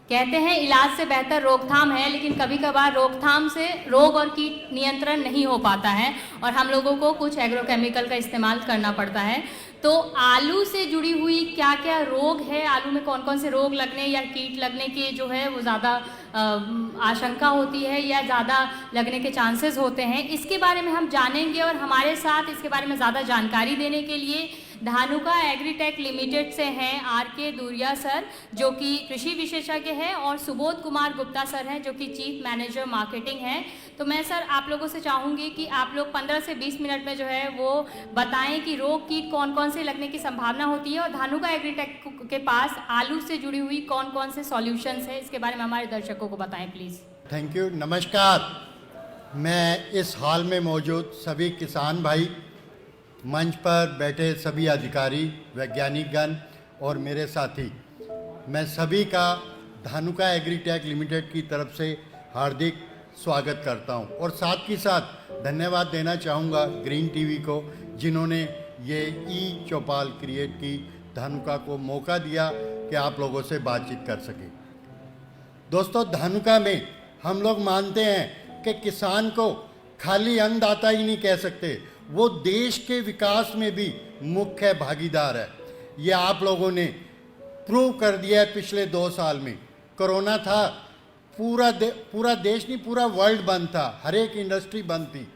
कहते हैं इलाज से बेहतर रोकथाम है, लेकिन कभी कभार रोकथाम से रोग और कीट नियंत्रण नहीं हो पाता है और हम लोगों को कुछ एग्रोकेमिकल का इस्तेमाल करना पड़ता है। तो आलू से जुड़ी हुई क्या क्या रोग है, आलू में कौन कौन से रोग लगने या कीट लगने की जो है वो ज़्यादा आशंका होती है या ज़्यादा लगने के चांसेस होते हैं, इसके बारे में हम जानेंगे। और हमारे साथ इसके बारे में ज़्यादा जानकारी देने के लिए धानुका एग्रीटेक लिमिटेड से हैं आर.के. दूरिया सर, जो कि कृषि विशेषज्ञ हैं, और सुबोध कुमार गुप्ता सर हैं, जो कि चीफ मैनेजर मार्केटिंग हैं। तो मैं सर आप लोगों से चाहूँगी कि आप लोग 15 से 20 मिनट में जो है वो बताएं कि रोग कीट कौन कौन से लगने की संभावना होती है और धानुका एग्रीटेक के पास आलू से जुड़ी हुई कौन कौन से सॉल्यूशंस हैं, इसके बारे में हमारे दर्शकों को बताएं प्लीज़। Thank you. नमस्कार। मैं इस हॉल में मौजूद सभी किसान भाई, मंच पर बैठे सभी अधिकारी, वैज्ञानिकगण और मेरे साथी, मैं सभी का धानुका एग्रीटेक लिमिटेड की तरफ से हार्दिक स्वागत करता हूं और साथ ही साथ धन्यवाद देना चाहूँगा ग्रीन टीवी को, जिन्होंने ये चौपाल क्रिएट की, धानुका को मौका दिया कि आप लोगों से बातचीत कर सकें। दोस्तों, धानुका में हम लोग मानते हैं कि किसान को खाली अन्नदाता ही नहीं कह सकते, वो देश के विकास में भी मुख्य भागीदार है। ये आप लोगों ने प्रूव कर दिया है पिछले 2 साल में। कोरोना था, पूरा देश नहीं, पूरा वर्ल्ड बंद था, हर एक इंडस्ट्री बंद थी,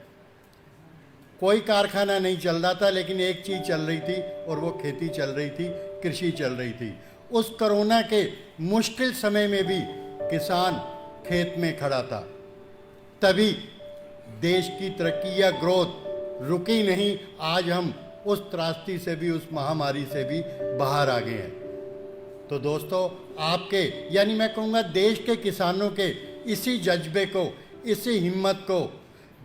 कोई कारखाना नहीं चल रहा था, लेकिन एक चीज़ चल रही थी और वो खेती चल रही थी, कृषि चल रही थी। उस कोरोना के मुश्किल समय में भी किसान खेत में खड़ा था, तभी देश की तरक्की या ग्रोथ रुकी नहीं। आज हम उस त्रासदी से भी, उस महामारी से भी बाहर आ गए हैं। तो दोस्तों, आपके यानी मैं कहूँगा देश के किसानों के इसी जज्बे को, इसी हिम्मत को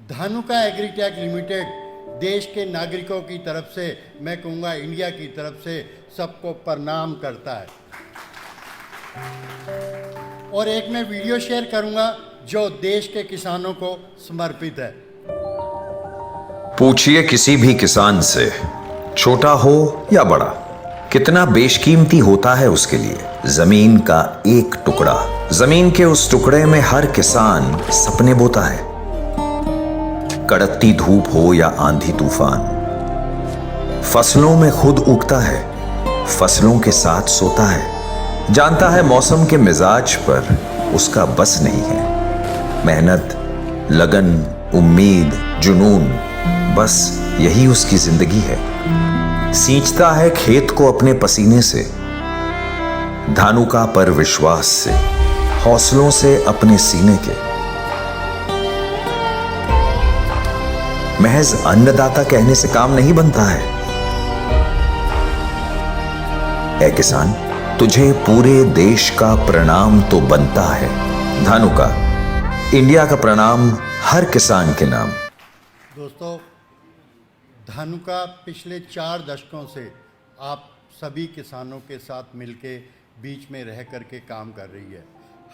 धानुका एग्रीटेक लिमिटेड देश के नागरिकों की तरफ से, मैं कहूँगा इंडिया की तरफ से सबको प्रणाम करता है। और एक मैं वीडियो शेयर करूँगा जो देश के किसानों को समर्पित है। पूछिए किसी भी किसान से, छोटा हो या बड़ा, कितना बेशकीमती होता है उसके लिए जमीन का एक टुकड़ा। जमीन के उस टुकड़े में हर किसान सपने बोता है। कड़कती धूप हो या आंधी तूफान, फसलों में खुद उगता है, फसलों के साथ सोता है। जानता है मौसम के मिजाज पर उसका बस नहीं है। मेहनत, लगन, उम्मीद, जुनून, बस यही उसकी जिंदगी है। सींचता है खेत को अपने पसीने से, धानुका पर विश्वास से, हौसलों से अपने सीने के। महज अन्नदाता कहने से काम नहीं बनता है। ऐ किसान, तुझे पूरे देश का प्रणाम तो बनता है। धानुका, इंडिया का प्रणाम हर किसान के नाम। दोस्तों, धानुका पिछले 4 दशकों से आप सभी किसानों के साथ मिलके बीच में रह कर के काम कर रही है।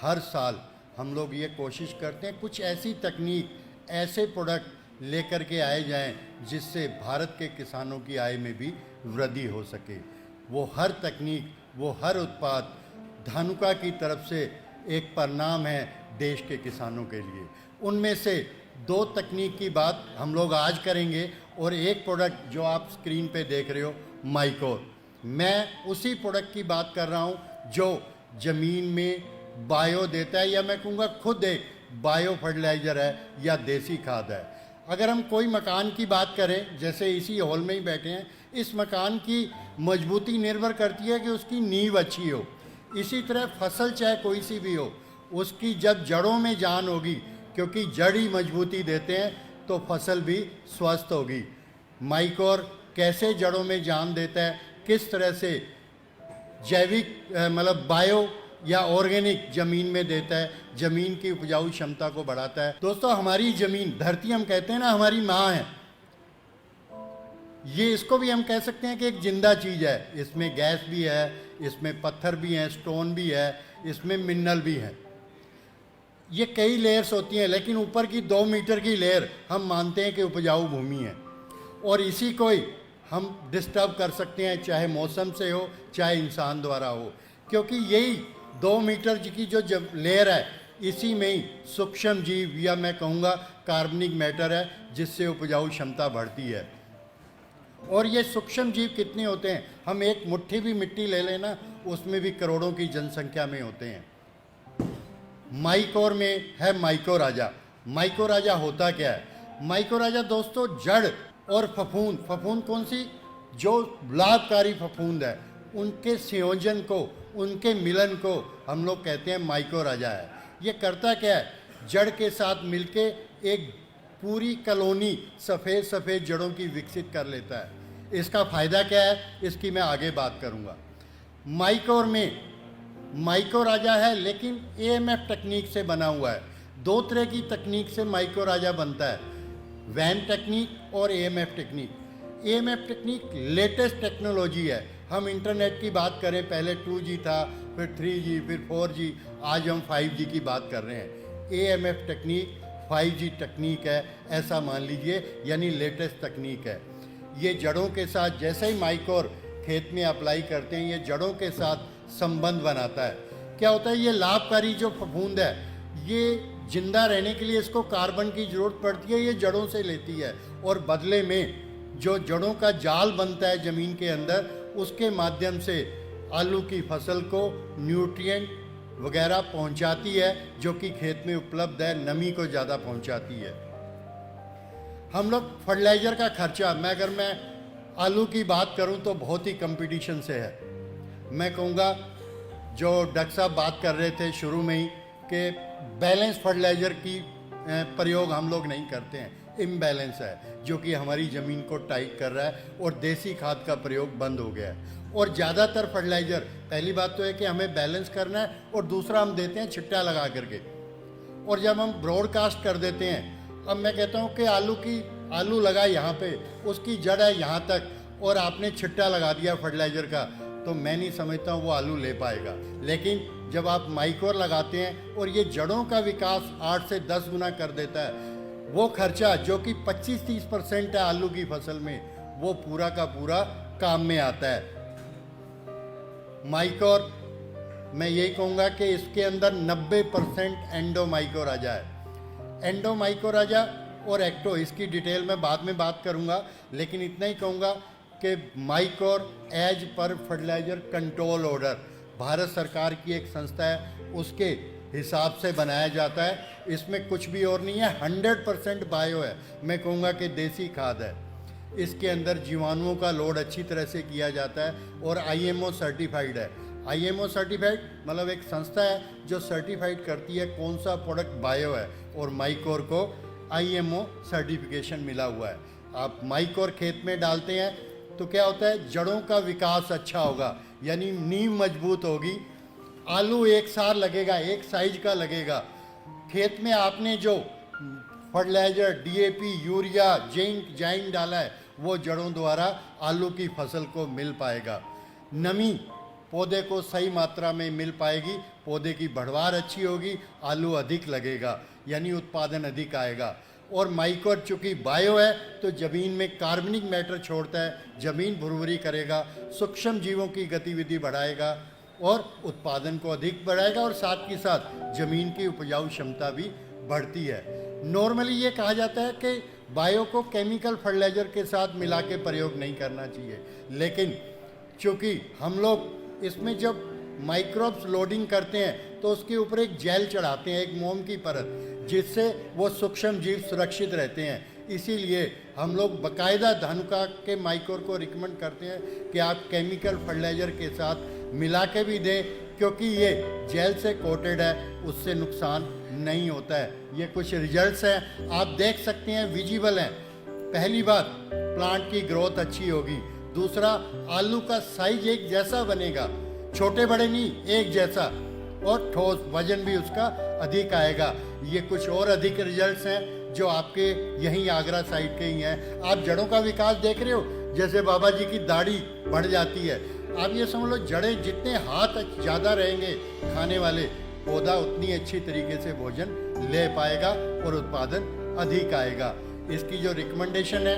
हर साल हम लोग ये कोशिश करते हैं कुछ ऐसी तकनीक, ऐसे प्रोडक्ट लेकर के आए जाएं जिससे भारत के किसानों की आय में भी वृद्धि हो सके। वो हर तकनीक, वो हर उत्पाद धानुका की तरफ से एक प्रणाम है देश के किसानों के लिए। उनमें से 2 तकनीक की बात हम लोग आज करेंगे और एक प्रोडक्ट जो आप स्क्रीन पे देख रहे हो, माइकोर, मैं उसी प्रोडक्ट की बात कर रहा हूँ जो ज़मीन में बायो देता है, या मैं कहूँगा खुद एक बायो फर्टिलाइज़र है या देसी खाद है। अगर हम कोई मकान की बात करें, जैसे इसी हॉल में ही बैठे हैं, इस मकान की मजबूती निर्भर करती है कि उसकी नींव अच्छी हो। इसी तरह फसल चाहे कोई सी भी हो, उसकी जब जड़ों में जान होगी, क्योंकि जड़ ही मजबूती देते हैं, तो फसल भी स्वस्थ होगी। माइकोर कैसे जड़ों में जान देता है, किस तरह से जैविक मतलब बायो या ऑर्गेनिक ज़मीन में देता है, ज़मीन की उपजाऊ क्षमता को बढ़ाता है। दोस्तों, हमारी ज़मीन, धरती हम कहते हैं ना हमारी माँ है, ये इसको भी हम कह सकते हैं कि एक जिंदा चीज़ है। इसमें गैस भी है, इसमें पत्थर भी हैं, स्टोन भी है, इसमें मिनरल भी हैं। ये कई लेयर्स होती हैं, लेकिन ऊपर की 2 मीटर की लेयर हम मानते हैं कि उपजाऊ भूमि है, और इसी को ही हम डिस्टर्ब कर सकते हैं, चाहे मौसम से हो, चाहे इंसान द्वारा हो, क्योंकि यही 2 मीटर की जो लेयर है, इसी में ही सूक्ष्म जीव या मैं कहूँगा कार्बनिक मैटर है, जिससे उपजाऊ क्षमता बढ़ती है। और ये सूक्ष्म जीव कितने होते हैं, हम एक मुट्ठी भी मिट्टी ले लेना, उसमें भी करोड़ों की जनसंख्या में होते हैं। माइकोर में है माइकोराजा। माइकोराजा होता क्या है? माइकोराजा दोस्तों जड़ और फफूंद, फफूंद कौन सी? जो लाभकारी फफूंद है, उनके संयोजन को, उनके मिलन को हम लोग कहते हैं माइकोराजा है। ये करता क्या है? जड़ के साथ मिलके एक पूरी कॉलोनी सफ़ेद सफ़ेद जड़ों की विकसित कर लेता है। इसका फ़ायदा क्या है, इसकी मैं आगे बात करूँगा। माइकोर में माइकोराजा है, लेकिन एएमएफ टेक्निक से बना हुआ है। 2 तरह की तकनीक से माइकोराजा बनता है, वैन टेक्निक और AMF technique. AMF technique latest technology है। हम इंटरनेट की बात करें, पहले 2G था, फिर 3G, फिर 4G, आज हम 5G की बात कर रहे हैं। एएमएफ टेक्निक 5G टेक्निक है, ऐसा मान लीजिए, यानी लेटेस्ट तकनीक है। ये जड़ों के साथ, जैसे ही माइकोर खेत में अप्लाई करते हैं, ये जड़ों के साथ संबंध बनाता है। क्या होता है? ये लाभकारी जो फफूंद है, ये जिंदा रहने के लिए इसको कार्बन की ज़रूरत पड़ती है, ये जड़ों से लेती है, और बदले में जो जड़ों का जाल बनता है ज़मीन के अंदर, उसके माध्यम से आलू की फसल को न्यूट्रिएंट वगैरह पहुंचाती है, जो कि खेत में उपलब्ध है, नमी को ज़्यादा पहुंचाती है। हम लोग फर्टिलाइज़र का खर्चा, अगर मैं आलू की बात करूं तो बहुत ही कंपटीशन से है। मैं कहूँगा, जो डॉक्टर साहब बात कर रहे थे शुरू में ही, कि बैलेंस फर्टिलाइज़र की प्रयोग हम लोग नहीं करते हैं, इम्बैलेंस है, जो कि हमारी ज़मीन को टाइट कर रहा है, और देसी खाद का प्रयोग बंद हो गया है। और ज़्यादातर फर्टिलाइज़र, पहली बात तो है कि हमें बैलेंस करना है, और दूसरा हम देते हैं छिट्टा लगा करके। और जब हम ब्रॉडकास्ट कर देते हैं, अब मैं कहता हूँ कि आलू लगा यहाँ पे, उसकी जड़ है यहाँ तक, और आपने छिट्टा लगा दिया फर्टिलाइज़र का, तो मैं नहीं समझता हूँ वो आलू ले पाएगा। लेकिन जब आप माइकोर लगाते हैं और ये जड़ों का विकास 8 से 10 गुना कर देता है, वो खर्चा जो कि 25-30% है आलू की फसल में, वो पूरा का पूरा काम में आता है। माइकोर, मैं यही कहूँगा कि इसके अंदर 90% एंडोमाइकोराजा है। एंडोमाइकोराजा और एक्टो, इसकी डिटेल में बाद में बात करूँगा, लेकिन इतना ही कहूँगा कि माइकोर एज पर फर्टिलाइज़र कंट्रोल ऑर्डर, भारत सरकार की एक संस्था है, उसके हिसाब से बनाया जाता है। इसमें कुछ भी और नहीं है, 100% बायो है, मैं कहूँगा कि देसी खाद है। इसके अंदर जीवाणुओं का लोड अच्छी तरह से किया जाता है, और IMO सर्टिफाइड है। IMO सर्टिफाइड मतलब एक संस्था है जो सर्टिफाइड करती है कौन सा प्रोडक्ट बायो है, और माइकोर को IMO सर्टिफिकेशन मिला हुआ है। आप माइकोर खेत में डालते हैं तो क्या होता है? जड़ों का विकास अच्छा होगा, यानी नींव मजबूत होगी। आलू एक सार लगेगा, एक साइज का लगेगा। खेत में आपने जो फर्टिलाइज़र, DAP, यूरिया, जिंक, जाइम डाला है, वो जड़ों द्वारा आलू की फसल को मिल पाएगा। नमी पौधे को सही मात्रा में मिल पाएगी, पौधे की बढ़वार अच्छी होगी, आलू अधिक लगेगा, यानी उत्पादन अधिक आएगा। और माइकोर चूँकि बायो है, तो ज़मीन में कार्बनिक मैटर छोड़ता है, ज़मीन भुरभुरी करेगा, सूक्ष्म जीवों की गतिविधि बढ़ाएगा, और उत्पादन को अधिक बढ़ाएगा, और साथ ही साथ ज़मीन की उपजाऊ क्षमता भी बढ़ती है। नॉर्मली ये कहा जाता है कि बायो को केमिकल फर्टिलाइज़र के साथ मिला के प्रयोग नहीं करना चाहिए, लेकिन चूँकि हम लोग इसमें जब माइक्रोब्स लोडिंग करते हैं तो उसके ऊपर एक जेल चढ़ाते हैं, एक मोम की परत, जिससे वो सूक्ष्म जीव सुरक्षित रहते हैं। इसीलिए हम लोग बाकायदा धानुका के माइकोर को रिकमेंड करते हैं कि आप केमिकल फर्टिलाइज़र के साथ मिला के भी दें, क्योंकि ये जेल से कोटेड है, उससे नुकसान नहीं होता है। ये कुछ रिजल्ट्स हैं, आप देख सकते हैं, विजिबल हैं। पहली बात, प्लांट की ग्रोथ अच्छी होगी। दूसरा, आलू का साइज एक जैसा बनेगा, छोटे बड़े नहीं, एक जैसा, और ठोस, वजन भी उसका अधिक आएगा। ये कुछ और अधिक रिजल्ट्स हैं जो आपके यहीं आगरा साइड के ही हैं। आप जड़ों का विकास देख रहे हो, जैसे बाबा जी की दाढ़ी बढ़ जाती है। आप ये समझ लो, जड़ें जितने हाथ ज़्यादा रहेंगे खाने वाले, पौधा उतनी अच्छी तरीके से भोजन ले पाएगा और उत्पादन अधिक आएगा। इसकी जो रिकमेंडेशन है,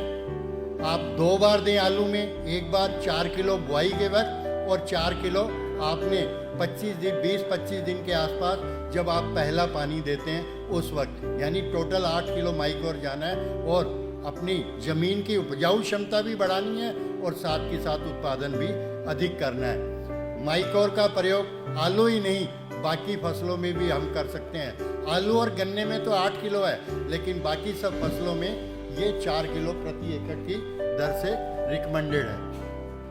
आप 2 बार दें आलू में, एक बार 4 किलो बुआई के वक्त और 4 किलो आपने 20-25 दिन के आसपास जब आप पहला पानी देते हैं उस वक्त, यानी टोटल 8 किलो माइकोर जाना है और अपनी ज़मीन की उपजाऊ क्षमता भी बढ़ानी है और साथ के साथ उत्पादन भी अधिक करना है। माइकोर का प्रयोग आलू ही नहीं बाकी फसलों में भी हम कर सकते हैं। आलू और गन्ने में तो 8 किलो है, लेकिन बाकी सब फसलों में ये 4 किलो प्रति एकड़ की दर से रिकमेंडेड है।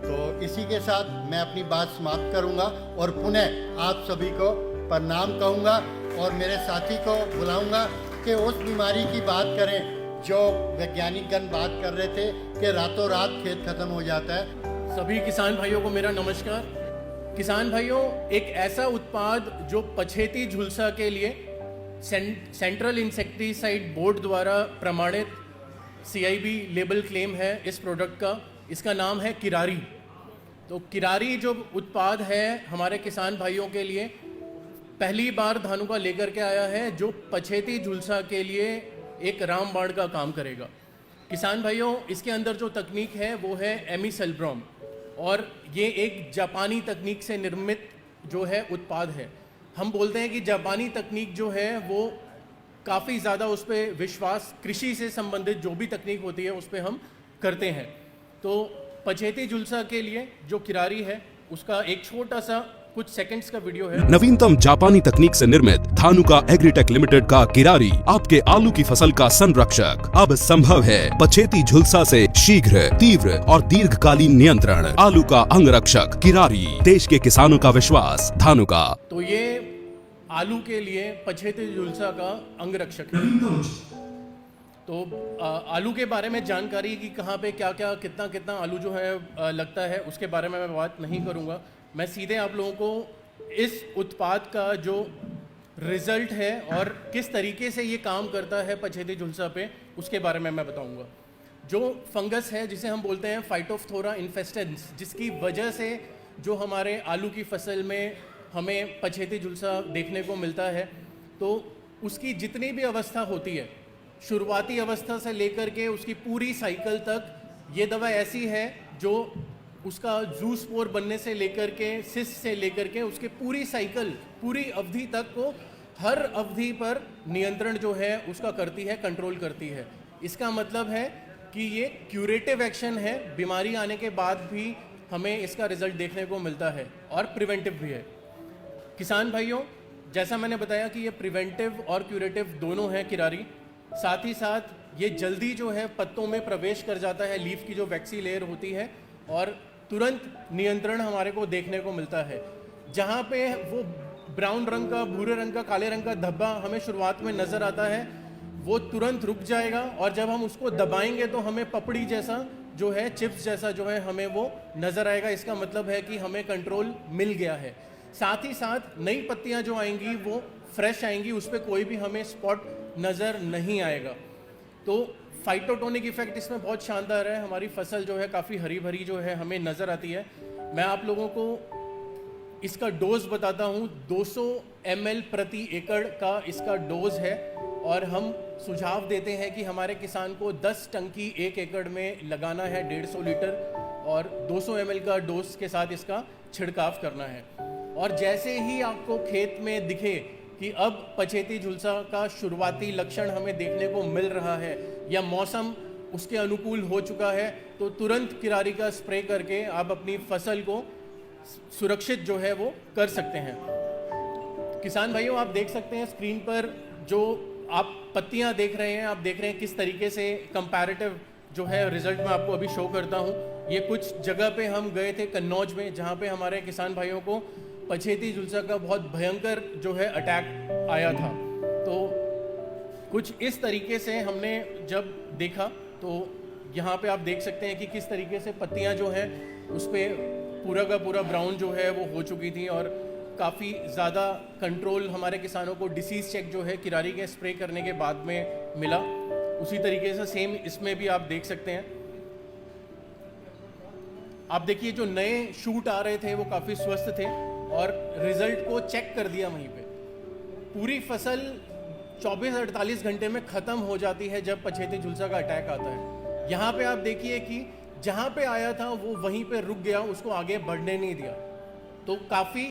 तो इसी के साथ मैं अपनी बात समाप्त करूंगा और पुनः आप सभी को प्रणाम कहूंगा और मेरे साथी को बुलाऊंगा कि उस बीमारी की बात करें जो वैज्ञानिकगण बात कर रहे थे कि रातों रात खेत खत्म हो जाता है। सभी किसान भाइयों को मेरा नमस्कार। किसान भाइयों, एक ऐसा उत्पाद जो पछेती झुलसा के लिए सेंट्रल इंसेक्टिसाइड बोर्ड द्वारा प्रमाणित CIB लेबल क्लेम है इस प्रोडक्ट का, इसका नाम है किरारी। तो किरारी जो उत्पाद है हमारे किसान भाइयों के लिए पहली बार धानुका लेकर के आया है, जो पछेती झुलसा के लिए एक रामबाण का काम करेगा। किसान भाइयों, इसके अंदर जो तकनीक है वो है एमिसेल्ब्रोम और ये एक जापानी तकनीक से निर्मित जो है उत्पाद है। हम बोलते हैं कि जापानी तकनीक जो है वो काफ़ी ज़्यादा उस पर विश्वास, कृषि से संबंधित जो भी तकनीक होती है उस पर हम करते हैं। तो पछेती झुलसा के लिए जो किरारी है उसका एक छोटा सा कुछ सेकंड्स का वीडियो है। नवीनतम जापानी तकनीक से निर्मित धानुका एग्रीटेक लिमिटेड का किरारी आपके आलू की फसल का संरक्षक। अब संभव है पछेती झुलसा से शीघ्र, तीव्र और दीर्घकालीन नियंत्रण। आलू का अंगरक्षक किरारी, देश के किसानों का विश्वास। धानुका। तो ये आलू के लिए पछेती झुलसा का अंगरक्षक है। तो आलू के बारे में जानकारी कि कहाँ पे क्या क्या कितना आलू जो है लगता है उसके बारे में मैं बात नहीं करूँगा। मैं सीधे आप लोगों को इस उत्पाद का जो रिजल्ट है और किस तरीके से ये काम करता है पछेती झुलसा पे उसके बारे में मैं बताऊँगा। जो फंगस है जिसे हम बोलते हैं फाइटोफ्थोरा इन्फेस्टेंस, जिसकी वजह से जो हमारे आलू की फसल में हमें पछेती झुलसा देखने को मिलता है, तो उसकी जितनी भी अवस्था होती है, शुरुआती अवस्था से लेकर के उसकी पूरी साइकिल तक, ये दवा ऐसी है जो उसका जू स्पोर बनने से लेकर के सिस से लेकर के उसके पूरी साइकिल, पूरी अवधि तक को हर अवधि पर नियंत्रण जो है उसका करती है, कंट्रोल करती है। इसका मतलब है कि ये क्यूरेटिव एक्शन है, बीमारी आने के बाद भी हमें इसका रिजल्ट देखने को मिलता है और प्रिवेंटिव भी है। किसान भाइयों, जैसा मैंने बताया कि ये प्रिवेंटिव और क्यूरेटिव दोनों हैं किरारी। साथ ही साथ ये जल्दी जो है पत्तों में प्रवेश कर जाता है, लीफ की जो वैक्सी लेयर होती है, और तुरंत नियंत्रण हमारे को देखने को मिलता है। जहाँ पे वो ब्राउन रंग का, भूरे रंग का, काले रंग का धब्बा हमें शुरुआत में नज़र आता है, वो तुरंत रुक जाएगा और जब हम उसको दबाएंगे तो हमें पपड़ी जैसा जो है, चिप्स जैसा जो है हमें वो नज़र आएगा। इसका मतलब है कि हमें कंट्रोल मिल गया है। साथ ही साथ नई पत्तियाँ जो आएंगी वो फ्रेश आएंगी, उस पर कोई भी हमें स्पॉट नज़र नहीं आएगा। तो फाइटोटोनिक इफेक्ट इसमें बहुत शानदार है। हमारी फसल जो है काफ़ी हरी भरी जो है हमें नज़र आती है। मैं आप लोगों को इसका डोज बताता हूँ। 200 ml प्रति एकड़ का इसका डोज है और हम सुझाव देते हैं कि हमारे किसान को 10 टंकी 1 एकड़ में लगाना है, 150 लीटर, और 200 ml का डोज के साथ इसका छिड़काव करना है। और जैसे ही आपको खेत में दिखे कि अब पछेती झुलसा का शुरुआती लक्षण हमें देखने को मिल रहा है या मौसम उसके अनुकूल हो चुका है, तो तुरंत किरारी का स्प्रे करके आप अपनी फसल को सुरक्षित जो है वो कर सकते हैं। किसान भाइयों, आप देख सकते हैं स्क्रीन पर जो आप पत्तियां देख रहे हैं, आप देख रहे हैं किस तरीके से कंपैरेटिव जो है रिजल्ट मैं आपको अभी शो करता हूं। ये कुछ जगह पे हम गए थे कन्नौज में, जहां पे हमारे किसान भाइयों को पछेती झुलसा का बहुत भयंकर जो है अटैक आया था। तो कुछ इस तरीके से हमने जब देखा तो यहाँ पे आप देख सकते हैं कि किस तरीके से पत्तियाँ जो हैं उस पर पूरा का पूरा ब्राउन जो है वो हो चुकी थी और काफ़ी ज़्यादा कंट्रोल हमारे किसानों को डिसीज़ चेक जो है किरारी के स्प्रे करने के बाद में मिला। उसी तरीके से सेम इसमें भी आप देख सकते हैं। आप देखिए जो नए शूट आ रहे थे वो काफ़ी स्वस्थ थे और रिजल्ट को चेक कर दिया वहीं पे। पूरी फसल 24-48 घंटे में ख़त्म हो जाती है जब पछेती झुलसा का अटैक आता है। यहाँ पे आप देखिए कि जहाँ पे आया था वो वहीं पे रुक गया, उसको आगे बढ़ने नहीं दिया। तो काफ़ी